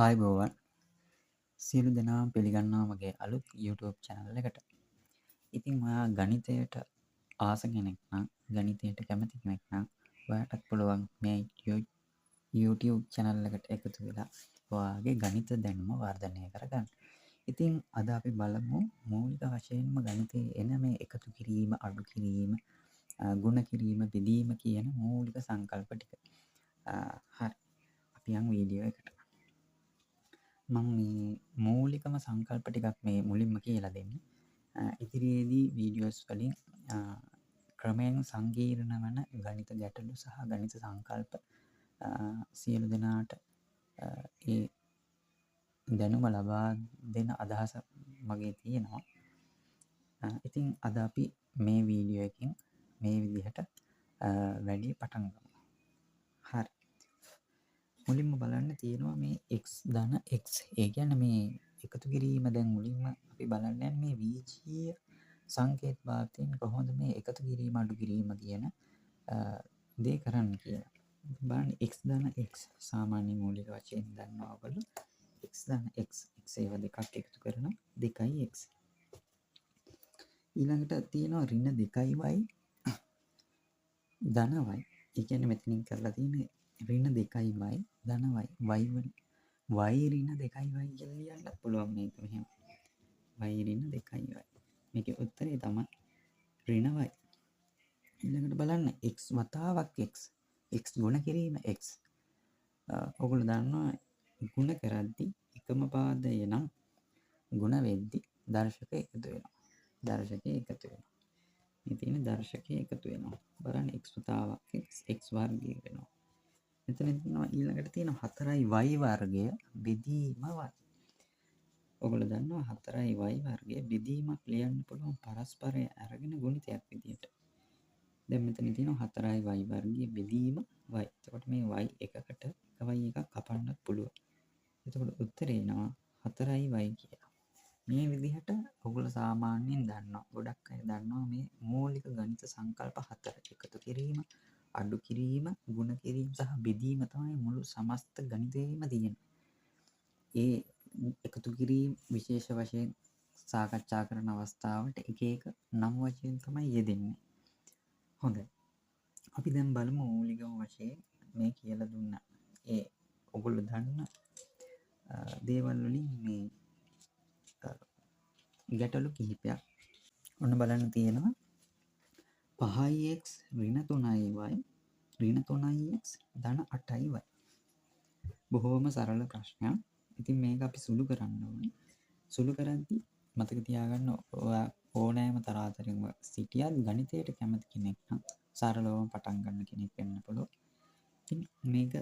ආයුබෝවන් සියලු දෙනාම පිළිගන්නවා මගේ අලුත් YouTube channel එකට. ඉතින් ඔයා ගණිතයට ආස කෙනෙක් නම් ගණිතයට කැමති කෙනෙක් නම් ඔයාටත් පුළුවන් මේ YouTube channel එකට එකතු වෙලා ඔයාගේ ගණිත දැනුම වර්ධනය කරගන්න. ඉතින් අද අපි බලමු මූලික වශයෙන්ම ගණිතයේ එන මේ එකතු කිරීම, අඩු කිරීම, ගුණ කිරීම, බෙදීම කියන මූලික සංකල්ප ටික. හරි. අපි යමු වීඩියෝ එකට. මම මේ මූලිකම සංකල්ප ටිකක් මේ මුලින්ම කියලා දෙන්න. ඉදිරියේදී වීඩියෝස් වලින් ක්‍රමයෙන් සංකීර්ණ වන ගණිත ගැටලු සහ ගණිත සංකල්ප සියලු දෙනාට ඒ දැනුම ලබා දෙන අදහස මගේ තියෙනවා. ඉතින් අද අපි මේ වීඩියෝ එකෙන් මේ විදිහට වැඩි පටන් ගමු. හරි. මුලින්ම බලන්න තියෙනවා මේ x ධන x. ඒ කියන්නේ මේ එකතු කිරීම දැන් මුලින්ම අපි බලන්නේ මේ බීජීය සංකේත භාවිතයෙන් කොහොමද මේ එකතු කිරීම අඩු කිරීම කියන දේ කරන්න කියලා. බලන්න x ධන x සාමාන්‍ය මූලික වශයෙන් දන්නවා ඔයගොල්ලෝ. x ධන x ඒවා දෙකක් එකතු කරනවා 2x. ඊළඟට තියෙනවා ඍණ 2y ධන y. ඒ කියන්නේ මෙතනින් කරලා තියෙන්නේ ඍණ 2y ධන y y ඍණ 2y කියලා ලියන්න පුළුවන් මේක මෙහෙම y ඍණ 2y. මේකේ උත්තරේ තමයි ඍණ y. ඊළඟට බලන්න x වතාවක් x ගුණ කිරීම x. ඔයගොල්ලෝ දන්නවා ගුණ කරද්දී එකම පාදය නම් ගුණ වෙද්දී දර්ශක එකතු වෙනවා. මේ තියෙන දර්ශකය එකතු වෙනවා. බලන්න x වතාවක් x වර්ගය වෙනවා. මෙතන තියෙනවා ඊළඟට තියෙනවා 4y වර්ගය බෙදීම y. ඔයගොල්ලෝ දන්නවා 4y වර්ගය බෙදීමක් ලියන්න පුළුවන් පරස්පරය අරගෙන ගුණිතයක් විදියට. දැන් මෙතන තියෙනවා 4y වර්ගය බෙදීම y. එතකොට මේ y එකකට y එකක් කපන්නත් පුළුවන්. එතකොට උත්තරේ එනවා 4y කියලා. මේ විදිහට ඔයගොල්ලෝ සාමාන්‍යයෙන් දන්නවා. ගොඩක් අය දන්නවා මේ මූලික ගණිත සංකල්ප 4. එකතු කිරීම, අඩු කිරීම, ගුණ කිරීම සහ බෙදීම තමයි මුළු සමස්ත ගණිතයේම තියෙන. ඒ එකතු කිරීම විශේෂ වශයෙන් සාකච්ඡා කරන අවස්ථාවට එක එක නම් වශයෙන් තමයි යෙදෙන්නේ. හොඳයි. අපි දැන් බලමු මූලිකම වශයෙන් මේ කියලා දුන්න ඒ ඔයගොල්ලෝ දන්න දේවල් වලින් මේ ගැටලු කිහිපයක් ඔන්න බලන්න තියෙනවා. 5x ඍණ 3y ඍණ 3x ධන 8y. බොහෝම සරල ප්‍රශ්නයක්. ඉතින් මේක අපි සුළු කරන්න ඕනේ. සුළු කරද්දී මතක තියාගන්න ඔයා ඕනෑම තරාතරින්ම සිටියත් ගණිතයට කැමති කෙනෙක් නම් සරලවම පටන් ගන්න කෙනෙක් වෙන්න පුළුවන්. ඉතින් මේක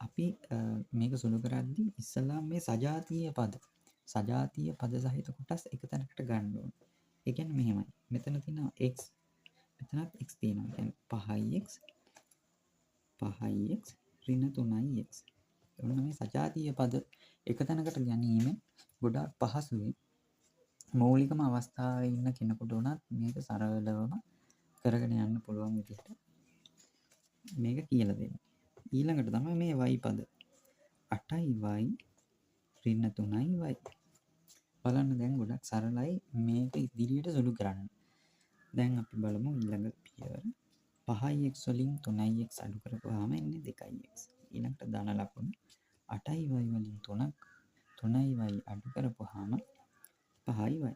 අපි මේක සුළු කරද්දී ඉස්සෙල්ලා මේ සජාතීය පද සහිත කොටස් එක තැනකට ගන්න ඕනේ. ඒ කියන්නේ මෙහෙමයි. මෙතන තියෙනවා x මෙතනත් x තියෙනවා. කියන්නේ 5x ඍණ 3x. ඔන්න මේ සජාතීය පද එක තැනකට ගැනීම ගොඩාක් පහසුයි. මৌলিකම අවස්ථාවේ ඉන්න කෙනෙකුට උනත් මේක සරලවම කරගෙන යන්න පුළුවන් විදිහට මේක කියලා දෙන්නේ. ඊළඟට තමයි මේ y පද 8y ඍණ 3y. බලන්න දැන් ගොඩක් සරලයි මේක ඉදිරියට සුළු කරන්න. දැන් අපි බලමු ඊළඟ පියවර. 5x වලින් 3x අඩු කරපුවාම එන්නේ 2x. ඊළඟට ධන ලකුණු 8y වලින් 3y අඩු කරපුවාම 5y.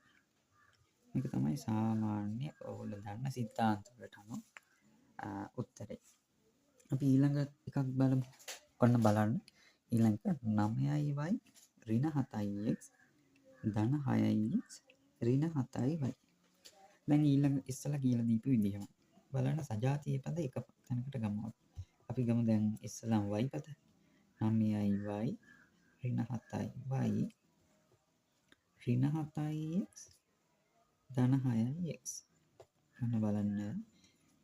මේක තමයි සාමාන්‍ය ඔයගොල්ලෝ දන්න සිද්ධාන්ත වලට අනුව උත්තරේ. අපි ඊළඟ එකක් බලමු. ඔන්න බලන්න. ඊළඟ 9y ඍණ 7x ධන 6x ඍණ 7y. දැන් ඊළඟ ඉස්සලා කියලා දීපු විදිහම බලන්න සජාතීය පද එක තැනකට ගමු. අපි ගමු දැන් ඉස්සලාම y පද 9y ඍණ 7y ඍණ 7x ධන 6x. අන්න බලන්න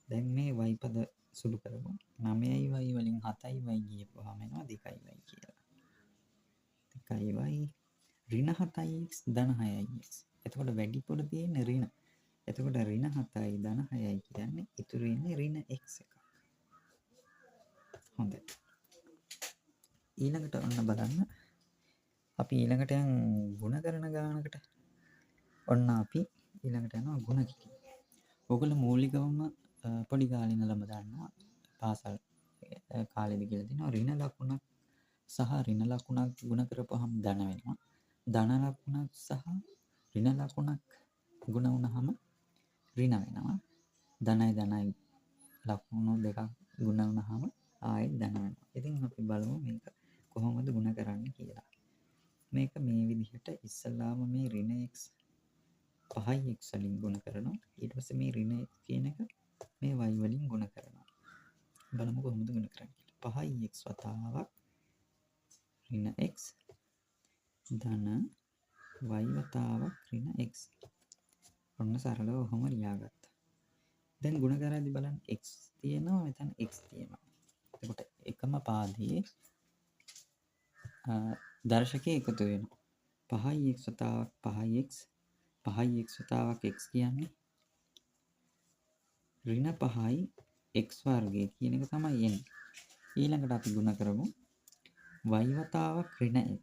දැන් මේ y පද සුළු කරමු. 9y වලින් 7y ගියපුවාම එනවා 2y කියලා. 2y ඍණ 7x ධන 6x. එතකොට වැඩිපුර තියෙන ඍණ. එතකොට ඍණ 7යි ධන 6යි කියන්නේ ඉතුරු වෙන්නේ ඍණ x එකක්. හොඳයි. ඊළඟට ඔන්න බලන්න අපි ඊළඟට ගුණ කරන ගානකට. ඔන්න අපි ඊළඟට යනවා ගුණ කිරීම. ඕගොල්ලෝ මූලිකවම පොඩි කාලේ ඉඳලම දන්නවා පාසල් කාලෙදි කියලා දෙනවා ඍණ ලකුණක් සහ ඍණ ලකුණක් ගුණ කරපුවාම ධන වෙනවා. ධන ලකුණක් සහ ඍණ ලකුණක් ගුණ වුණාම ඍණ වෙනවා. ධනයි ලකුණු දෙකක් ගුණ වුණාම ආයෙත් ධන වෙනවා. ඉතින් අපි බලමු මේක කොහොමද ගුණ කරන්නේ කියලා. මේක මේ විදිහට ඉස්සල්ලාම මේ ඍණ x 5යි x වලින් ගුණ කරනවා. ඊට පස්සේ මේ ඍණ x කියන එක මේ y වලින් ගුණ කරනවා. බලමු කොහොමද ගුණ කරන්නේ කියලා. 5යි x වතාවක් ඍණ x ධන y වතාවක් ඍණ x. ඔන්න සරලව ඔහොම ලියාගත්තා. දැන් ගුණ කරද්දි බලන්න x තියෙනවා මෙතන x තියෙනවා. එතකොට එකම පාදයේ දර්ශකයේ එකතු වෙනවා. 5යි x වතාවක් 5x 5යි x වතාවක් x කියන්නේ ඍණ 5යි x වර්ගය කියන එක තමයි එන්නේ. ඊළඟට අපි ගුණ කරමු y වතාවක් ඍණ x.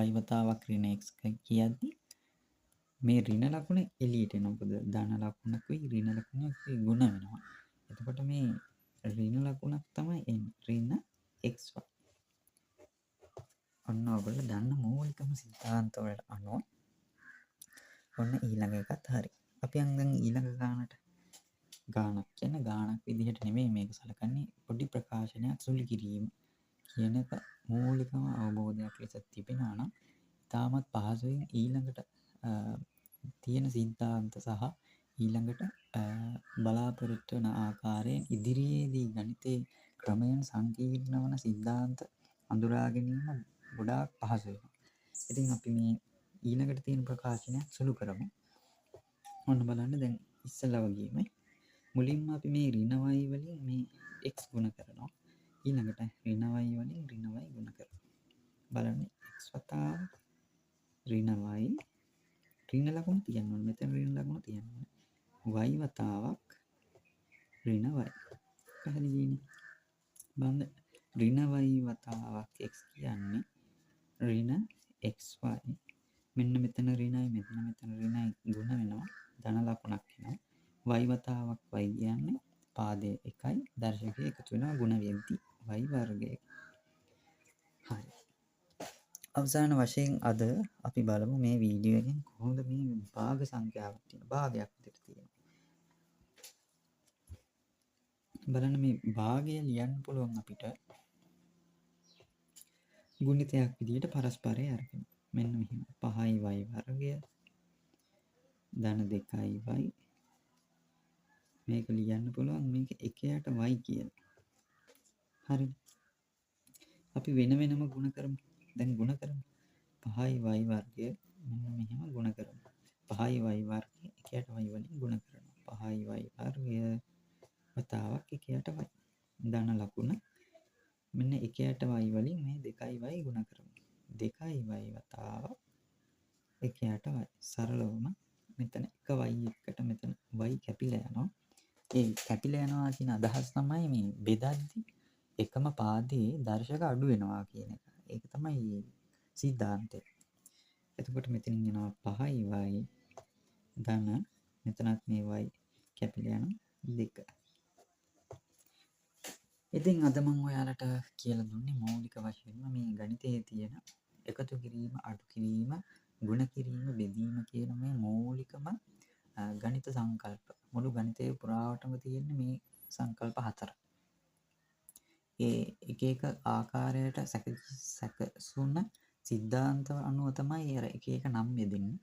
y වතාවක් ඍණ x කියද්දි මේ ඍණ ලකුණ එළියට එනවා. මොකද ධන ලකුණකුයි ඍණ ලකුණකුයි ගුණ වෙනවා. එතකොට මේ ඍණ ලකුණක් තමයි එන්නේ. ඍණ xy. ඔන්න ඔයගොල්ලෝ දන්න මූලිකම සිද්ධාන්ත වලට අනුව ඔන්න ඊළඟ එකත් හරි. අපි දැන් ඊළඟ ගානට ගානක් කියන ගානක් විදිහට නෙමෙයි මේක සලකන්නේ පොඩි ප්‍රකාශනයක් සුළු කිරීම කියන එක මූලිකම අවබෝධයක් ලෙස තිබෙනවා නම් තාමත් පහසුවෙන් ඊළඟට තියෙන සිද්ධාන්ත සහ ඊළඟට බලාපොරොත්තු වන ආකාරයෙන් ඉදිරියේදී ගණිතයේ ක්‍රමයෙන් සංකීර්ණ වන සිද්ධාන්ත අඳුරා ගැනීම ගොඩාක් පහසු වෙනවා. ඉතින් අපි මේ ඊළඟට තියෙන ප්‍රකාශනයක් සුළු කරමු. ඔන්න බලන්න දැන් ඉස්සෙල්ලා වගේම මුලින්ම අපි මේ ඍණ y වලින් මේ x ගුණ කරනවා. ඊළඟට ඍණ y වලින් ඍණ y ගුණ කරනවා. බලන්න x වතාවක් ඍණ y ඍණ ලකුණු තියන්න ඕනේ. මෙතන ඍණ ලකුණු තියන්න ඕනේ. y වතාවක් ඍණ y. පැහැදිලිනේ. බලන්න ඍණ y වතාවක් x කියන්නේ ඍණ xy. මෙන්න මෙතන ඍණයි මෙතන ඍණයි ගුණ වෙනවා. ධන ලකුණක් එනවා. y වතාවක් y කියන්නේ පාදයේ එකයි දර්ශකයේ එකතු වෙනවා ගුණ වෙද්දී y වර්ගය. හරි. අවසාන වශයෙන් අද අපි බලමු මේ වීඩියෝ එකෙන් කොහොමද මේ භාග සංඛ්‍යාවක් තියෙන භාගයක් විතර තියෙනවා. බලන්න මේ භාගය ලියන්න පුළුවන් අපිට ගුණිතයක් විදිහට පරස්පරය අරගෙන. මෙන්න මෙහෙම 5යි y වර්ගය ධන 2යි y මේක ලියන්න පුළුවන් මේක 1යට y කියලා. හරිද? අපි වෙන වෙනම ගුණ කරමු. දැන් ගුණ කරමු. 5යි y වර්ගය මෙන්න මෙහෙම ගුණ කරමු. 5යි y වර්ගය 1යට y වලින් ගුණ කරනවා. 5යි y වර්ගය වතාවක් 1යට y. ධන ලකුණ මෙන්න 1යට y වලින් මේ 2යි y ගුණ කරමු. 2යි y වතාවක් 1යට y. සරලවම මෙතන එක y එකට මෙතන y කැපිලා යනවා. ඒ කැපිලා යනවා කියන අදහස් තමයි මේ බෙදද්දි එකම පාදයේ දර්ශක අඩු වෙනවා කියන එක. ඒක තමයි සිද්ධාන්තය. එතකොට මෙතනින් එනවා 5යි y ධන මෙතනත් මේ y කැපිලා යනවා 2. ඉතින් අද මම ඔයාලට කියලා දුන්නේ මৌলিক වශයෙන්ම මේ ගණිතයේ තියෙන එකතු කිරීම, අඩු කිරීම, ගුණ කිරීම, බෙදීම කියන මේ මৌলিකම ගණිත සංකල්ප. මුළු ගණිතයේ පුරාවටම තියෙන මේ සංකල්ප 4. ඒ එක එක ආකාරයට සැකසුන සිද්ධාන්ත අනුව තමයි අර එක එක නම් යෙදෙන්නේ.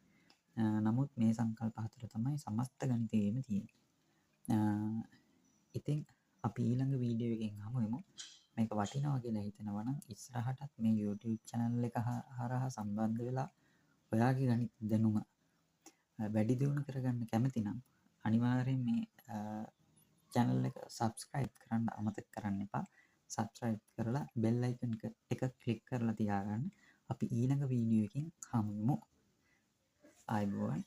නමුත් මේ සංකල්ප 4 තමයි සමස්ත ගණිතයේම තියෙන්නේ. ඉතින් අපි ඊළඟ වීඩියෝ එකෙන් හමු වෙමු. මේක වටිනවා කියලා හිතනවා නම් ඉස්සරහටත් මේ YouTube channel එක හරහා සම්බන්ධ වෙලා ඔයාගේ ගණිත දැනුම වැඩි දියුණු කරගන්න කැමති නම් අනිවාර්යෙන් මේ channel එක subscribe කරන්න අමතක කරන්න එපා. subscribe කරලා bell icon එක click කරලා තියාගන්න. අපි ඊළඟ වීඩියෝ එකකින් හමු වෙමු. ආයුබෝවන්.